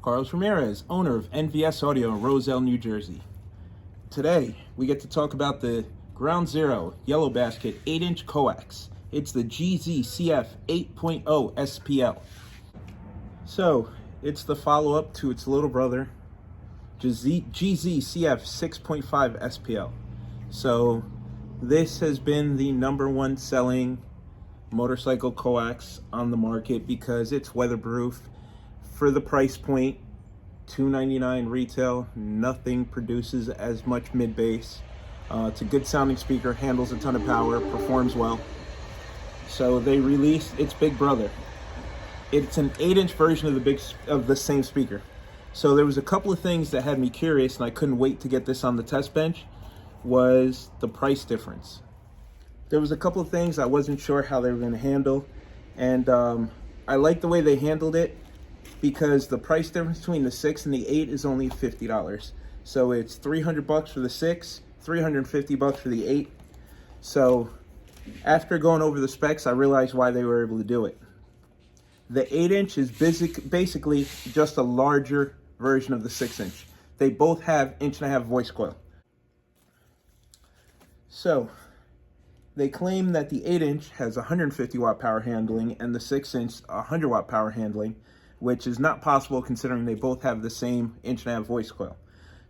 Carlos Ramirez, owner of NVS Audio in Roselle, New Jersey. Today, we get to talk about the Ground Zero Yellow Basket 8-inch coax. It's the GZCF8.0spl. So, it's the follow-up to its little brother, GZCF6.5spl. So, this has been the #1 selling motorcycle coax on the market because it's weatherproof. For the price point, $299 retail, nothing produces as much mid-bass. It's a good sounding speaker, handles a ton of power, performs well. So they released its big brother. It's an 8-inch version of the same speaker. So there was a couple of things that had me curious, and I couldn't wait to get this on the test bench, was the price difference. There was a couple of things I wasn't sure how they were going to handle, and I like the way they handled it because the price difference between the 6 and the 8 is only $50. So it's $300 for the 6, $350 for the 8. So after going over the specs, I realized why they were able to do it. The 8-inch is basically just a larger version of the 6-inch. They both have 1.5-inch voice coil. So they claim that the 8-inch has 150 watt power handling and the 6-inch 100 watt power handling, which is not possible considering they both have the same 1.5-inch voice coil.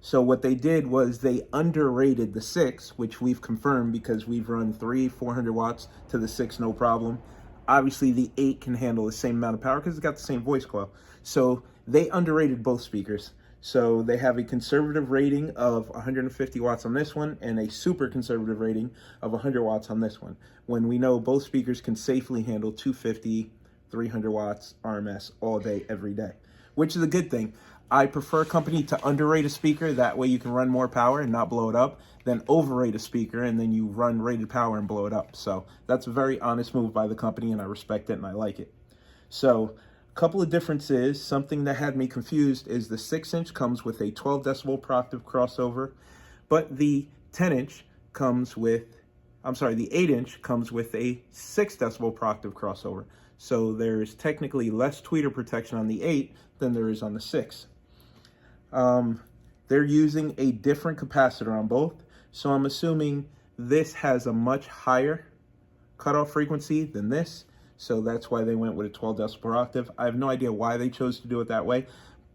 So what they did was they underrated the 6, which we've confirmed because we've run 400 watts to the 6, no problem. Obviously the 8 can handle the same amount of power because it's got the same voice coil. So they underrated both speakers. So they have a conservative rating of 150 watts on this one and a super conservative rating of 100 watts on this one, when we know both speakers can safely handle 250, 300 watts RMS all day, every day, which is a good thing. I prefer a company to underrate a speaker, that way you can run more power and not blow it up, than overrate a speaker and then you run rated power and blow it up. So that's a very honest move by the company and I respect it and I like it. So couple of differences. Something that had me confused is the 6-inch comes with a 12 decibel per octave crossover, but the 10-inch comes with, the 8-inch comes with a 6 decibel per octave crossover. So there's technically less tweeter protection on the 8 than there is on the 6. They're using a different capacitor on both, so I'm assuming this has a much higher cutoff frequency than this. So that's why they went with a 12 decibel per octave. I have no idea why they chose to do it that way,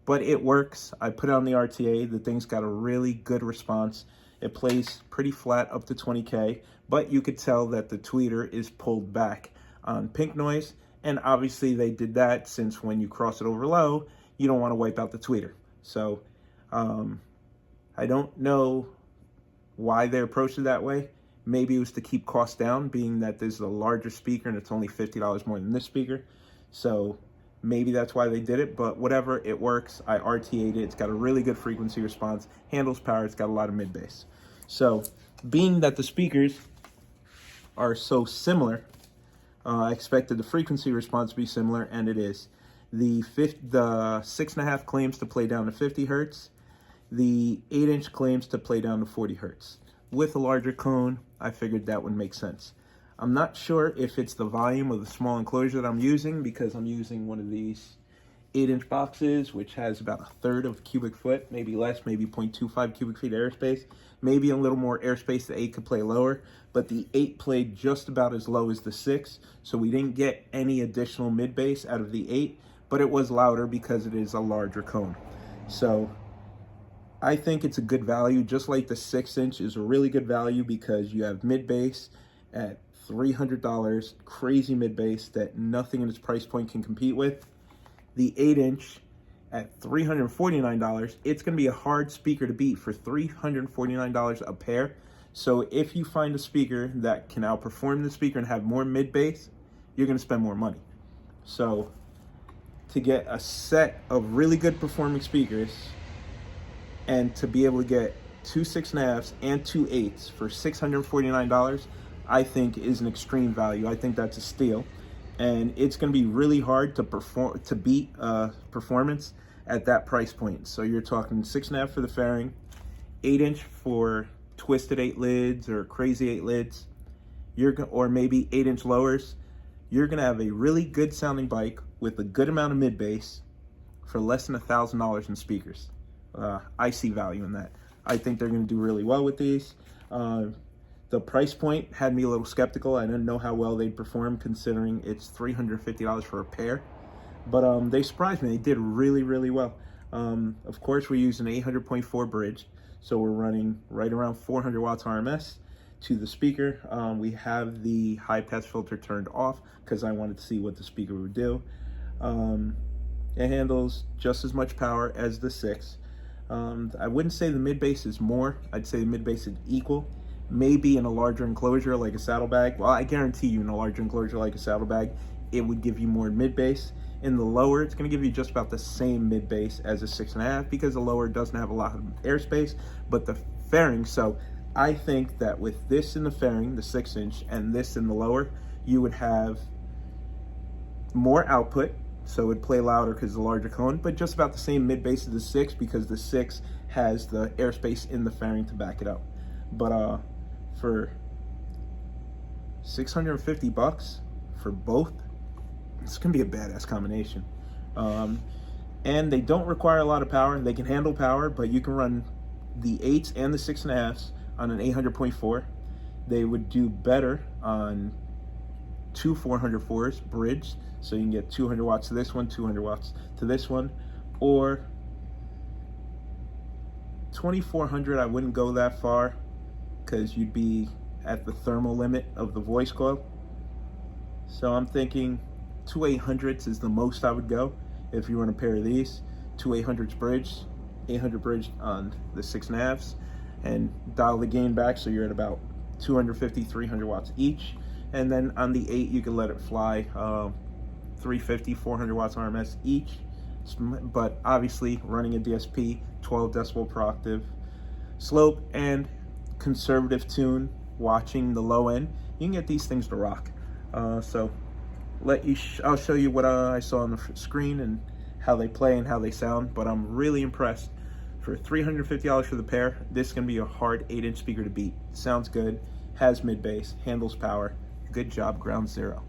but it works. I put it on the RTA. The thing's got a really good response. It plays pretty flat up to 20K, but you could tell that the tweeter is pulled back on pink noise. And obviously they did that since when you cross it over low, you don't want to wipe out the tweeter. So I don't know why they approached it that way. Maybe it was to keep costs down, being that this is a larger speaker and it's only $50 more than this speaker. So maybe that's why they did it, but whatever, it works. I RTA'd it. It's got a really good frequency response, handles power, it's got a lot of mid-bass. So being that the speakers are so similar, I expected the frequency response to be similar, and it is. The 6.5 claims to play down to 50 hertz. The 8-inch claims to play down to 40 hertz. With a larger cone, I figured that would make sense. I'm not sure if it's the volume of the small enclosure that I'm using, because I'm using one of these 8-inch boxes, which has about 1/3 of a cubic foot, maybe less, maybe 0.25 cubic feet of airspace. Maybe a little more airspace, the 8 could play lower, but the 8 played just about as low as the 6, so we didn't get any additional mid-bass out of the 8, but it was louder because it is a larger cone. So I think it's a good value, just like the 6-inch is a really good value because you have mid-bass at $300, crazy mid-bass that nothing in its price point can compete with. The 8-inch at $349, it's going to be a hard speaker to beat for $349 a pair. So if you find a speaker that can outperform the speaker and have more mid-bass, you're going to spend more money. So to get a set of really good performing speakers and to be able to get 2 6.5s and 2 8s for $649, I think is an extreme value. I think that's a steal. And it's going to be really hard to beat performance at that price point. So you're talking 6.5 for the fairing, 8-inch for twisted 8 lids or crazy 8 lids, or maybe 8-inch lowers. You're going to have a really good sounding bike with a good amount of mid bass for less than $1,000 in speakers. I see value in that. I think they're going to do really well with these. The price point had me a little skeptical. I didn't know how well they'd perform considering it's $350 for a pair. But they surprised me. They did really, really well. Of course, we use an 800.4 bridge, so we're running right around 400 watts RMS to the speaker. We have the high pass filter turned off because I wanted to see what the speaker would do. It handles just as much power as the 6. I wouldn't say the mid bass is more. I'd say the mid bass is equal. Maybe in a larger enclosure like a saddlebag. Well, I guarantee you in a larger enclosure like a saddlebag, it would give you more mid bass. In the lower, it's going to give you just about the same mid bass as a 6.5 because the lower doesn't have a lot of airspace, but the fairing. So I think that with this in the fairing, the 6-inch, and this in the lower, you would have more output. So it would play louder because the larger cone, but just about the same mid bass as the 6 because the 6 has the airspace in the fairing to back it up. But for $650 for both, it's gonna be a badass combination. And they don't require a lot of power. They can handle power, but you can run the 8s and the 6.5s on an 800.4. They would do better on 2 404s bridged, so you can get 200 watts to this one, 200 watts to this one, or 2400. I wouldn't go that far because you'd be at the thermal limit of the voice coil. So I'm thinking 2 800s is the most I would go if you run a pair of these. 2 800s bridged, 800 bridged on the 6.5s, and dial the gain back so you're at about 250, 300 watts each. And then on the 8, you can let it fly 350, 400 watts RMS each. But obviously running a DSP, 12 decibel per octave, slope, and conservative tune, watching the low end, you can get these things to rock. So I'll show you what I saw on the screen and how they play and how they sound, but I'm really impressed. For $350 for the pair, this is going to be a hard 8-inch speaker to beat. Sounds good, has mid bass, handles power. Good job, Ground Zero.